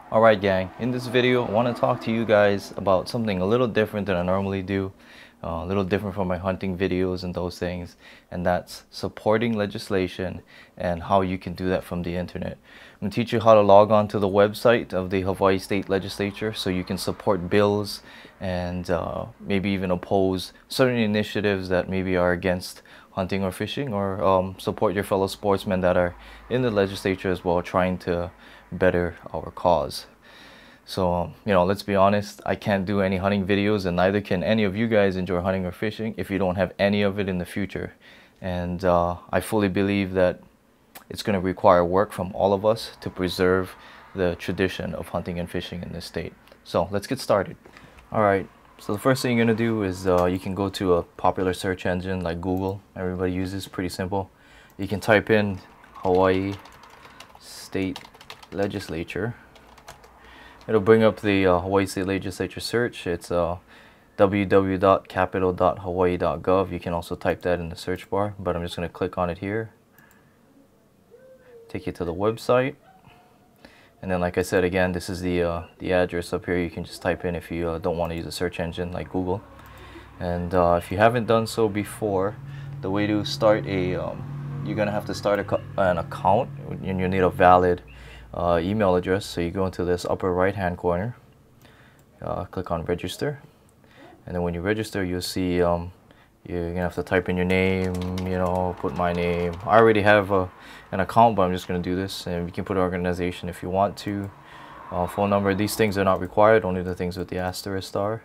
Alright gang, in this video I want to talk to you guys about something a little different than I normally do, a little different from my hunting videos and those things, and that's supporting legislation and how you can do that from the internet. I'm going to teach you how to log on to the website of the Hawaii State Legislature so you can support bills and maybe even oppose certain initiatives that maybe are against hunting or fishing, or support your fellow sportsmen that are in the legislature as well, trying to better our cause. So let's be honest, I can't do any hunting videos, and neither can any of you guys enjoy hunting or fishing if you don't have any of it in the future. And I fully believe that it's going to require work from all of us to preserve the tradition of hunting and fishing in this state. So let's get started. Alright, so the first thing you're going to do is you can go to a popular search engine like Google. Everybody uses, pretty simple. You can type in Hawaii State Legislature. It'll bring up the Hawaii State Legislature search. It's www.capitol.hawaii.gov. You can also type that in the search bar, but I'm just going to click on it here. Take you to the website. And then, like I said, again, this is the address up here. You can just type in if you don't want to use a search engine like Google. And if you haven't done so before, the way to start you're going to have to start an account, and you need a valid email address. So you go into this upper right hand corner, click on register, and then when you register, you'll see you're gonna have to type in your name, put my name. I already have an account, but I'm just gonna do this, and you can put organization if you want to. Phone number, these things are not required, only the things with the asterisk are.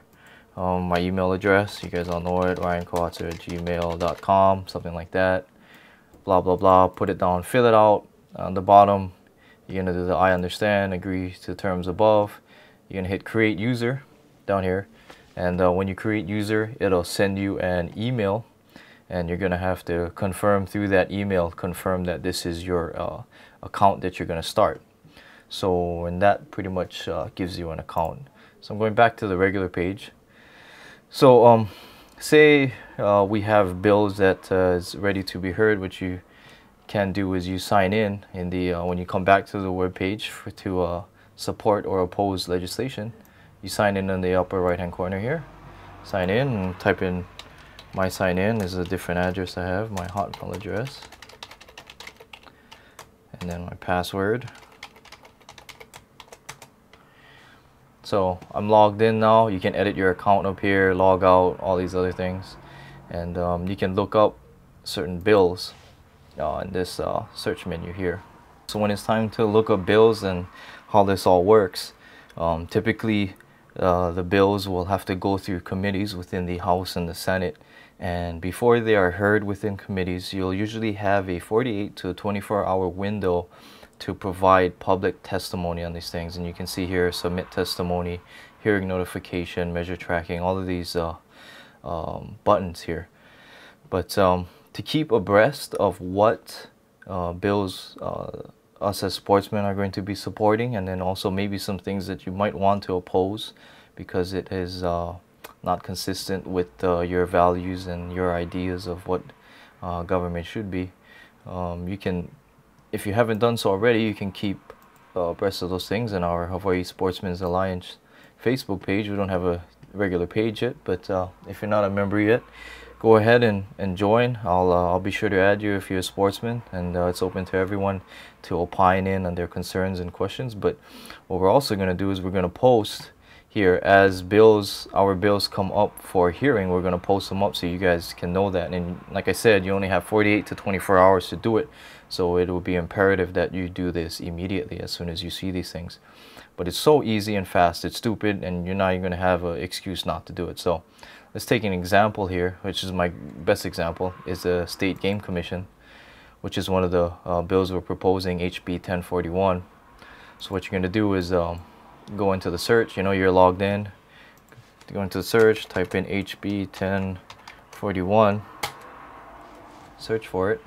My email address, you guys all know it, ryancoatzer@gmail.com, something like that. Blah blah blah, put it down, fill it out. On the bottom you're going to do the I understand, agree to terms above. You're going to hit create user down here, and when you create user, it'll send you an email, and you're going to have to confirm through that email, confirm that this is your account that you're going to start. So, and that pretty much gives you an account. So I'm going back to the regular page. So say we have bills that is ready to be heard. What you can do is you sign in the when you come back to the web page to support or oppose legislation. You sign in the upper right hand corner here, sign in, and type in my sign in. This is a different address I have, my Hotmail address, and then my password. So I'm logged in now. You can edit your account up here, log out, all these other things, and you can look up certain bills in this search menu here. So when it's time to look up bills and how this all works, typically the bills will have to go through committees within the House and the Senate, and before they are heard within committees, you'll usually have a 48 to 24-hour window to provide public testimony on these things. And you can see here, submit testimony, hearing notification, measure tracking, all of these buttons here. But to keep abreast of what bills us as sportsmen are going to be supporting, and then also maybe some things that you might want to oppose because it is not consistent with your values and your ideas of what government should be, you can, if you haven't done so already, you can keep abreast of those things in our Hawaii Sportsmen's Alliance Facebook page. We don't have a regular page yet, but if you're not a member yet, go ahead and join. I'll be sure to add you if you're a sportsman, and it's open to everyone to opine in on their concerns and questions. But what we're also going to do is we're going to post here as our bills come up for hearing. We're going to post them up so you guys can know that. And like I said, you only have 48 to 24 hours to do it, so it will be imperative that you do this immediately as soon as you see these things. But it's so easy and fast, it's stupid, and you're not even going to have an excuse not to do it. So let's take an example here, which is my best example, is the State Game Commission, which is one of the bills we're proposing, HB 1041. So what you're going to do is go into the search. You're logged in. Go into the search, type in HB 1041, search for it.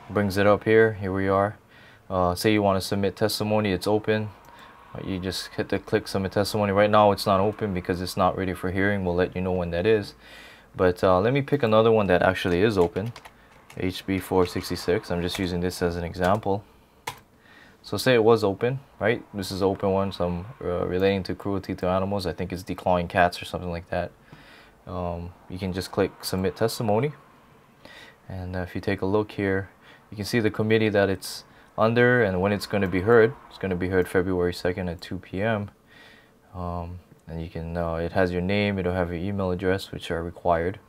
Brings it up here. Here we are. Say you want to submit testimony, it's open. You just hit the click submit testimony. Right now it's not open because it's not ready for hearing. We'll let you know when that is. But let me pick another one that actually is open, HB 466. I'm just using this as an example. So say it was open, right? This is open one, some relating to cruelty to animals. I think it's declawing cats or something like that. You can just click submit testimony, and if you take a look here, you can see the committee that it's under and when it's going to be heard. It's going to be heard February 2nd at 2 p.m. And you can it has your name, it'll have your email address, which are required.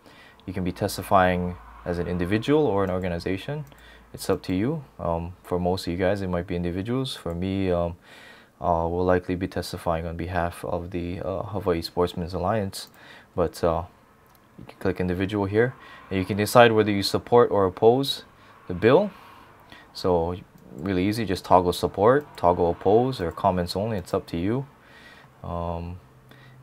You can be testifying as an individual or an organization. It's up to you. For most of you guys, it might be individuals. For me, we'll likely be testifying on behalf of the Hawaii Sportsmen's Alliance. But you can click individual here, and you can decide whether you support or oppose the bill. So really easy, just toggle support, toggle oppose, or comments only. It's up to you.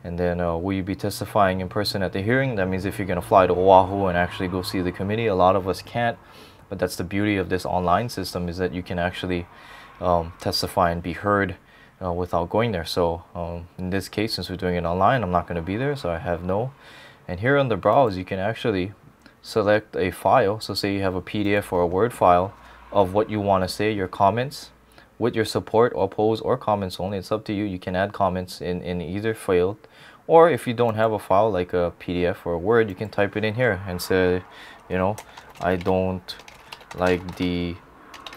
And then will you be testifying in person at the hearing? That means if you're going to fly to Oahu and actually go see the committee. A lot of us can't, but that's the beauty of this online system, is that you can actually testify and be heard without going there. So in this case, since we're doing it online, I'm not going to be there, so I have no. And here on the browse, you can actually select a file. So say you have a PDF or a Word file of what you want to say, your comments, with your support, oppose, or comments only. It's up to you. You can add comments in either field, or if you don't have a file like a PDF or a Word, you can type it in here and say, you know, I don't like the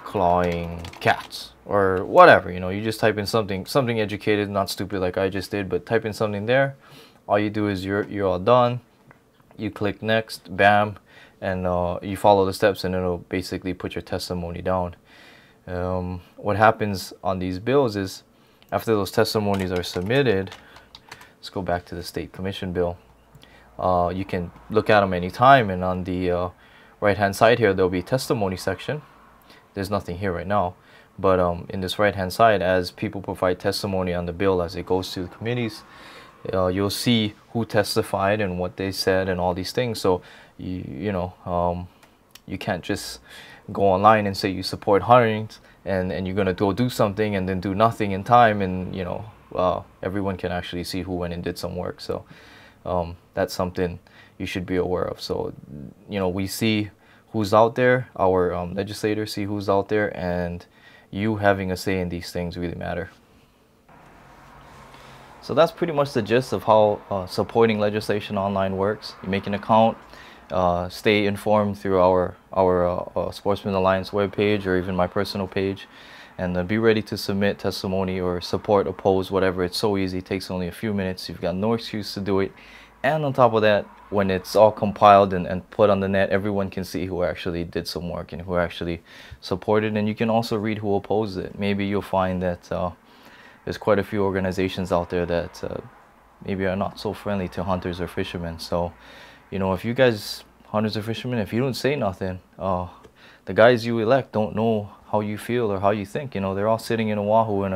clawing cats, or whatever. You know, you just type in something educated, not stupid like I just did, but type in something there. All you do is you're all done. You click next, bam, and you follow the steps, and it'll basically put your testimony down. What happens on these bills is, after those testimonies are submitted, let's go back to the State Commission bill. You can look at them anytime, and on the right hand side here, there'll be testimony section. There's nothing here right now, but in this right hand side, as people provide testimony on the bill as it goes to the committees, you'll see who testified and what they said and all these things. So you can't just go online and say you support hunters and you're gonna go do something and then do nothing in time, and everyone can actually see who went and did some work. So that's something you should be aware of. So we see who's out there, our legislators see who's out there, and you having a say in these things really matter. So that's pretty much the gist of how supporting legislation online works. You make an account, stay informed through our Sportsman Alliance webpage, or even my personal page, and be ready to submit testimony or support, oppose, whatever. It's so easy. It takes only a few minutes. You've got no excuse to do it. And on top of that, when it's all compiled and put on the net, everyone can see who actually did some work and who actually supported. And you can also read who opposed it. Maybe you'll find that there's quite a few organizations out there that maybe are not so friendly to hunters or fishermen. So, if you guys, hunters or fishermen, if you don't say nothing, the guys you elect don't know how you feel or how you think. They're all sitting in Oahu in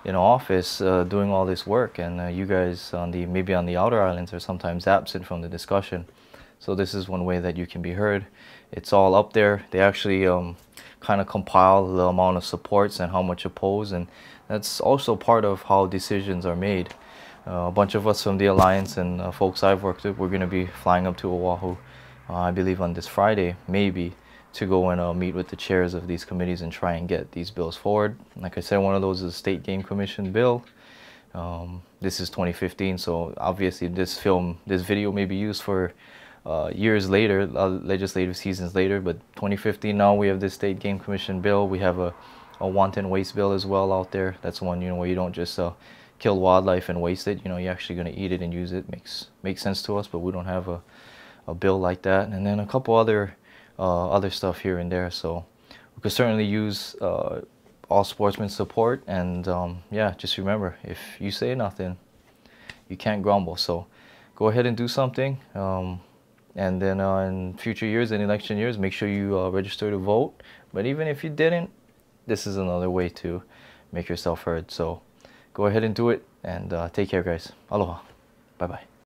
an office doing all this work, and you guys maybe on the outer islands are sometimes absent from the discussion. So this is one way that you can be heard. It's all up there. They actually kind of compile the amount of supports and how much oppose, and that's also part of how decisions are made. A bunch of us from the Alliance and folks I've worked with, we're going to be flying up to Oahu, I believe on this Friday, maybe, to go and meet with the chairs of these committees and try and get these bills forward. Like I said, one of those is a State Game Commission bill. This is 2015, so obviously this video may be used for years later, legislative seasons later, but 2015 now we have this State Game Commission bill. We have a wanton waste bill as well out there. That's one, where you don't just kill wildlife and waste it. You're actually going to eat it and use it. Makes sense to us, but we don't have a bill like that. And then a couple other stuff here and there. So we could certainly use all sportsmen support. And yeah, just remember, if you say nothing, you can't grumble. So go ahead and do something. And then in future years, in election years, make sure you register to vote. But even if you didn't, this is another way to make yourself heard. So go ahead and do it, and take care, guys. Aloha. Bye-bye.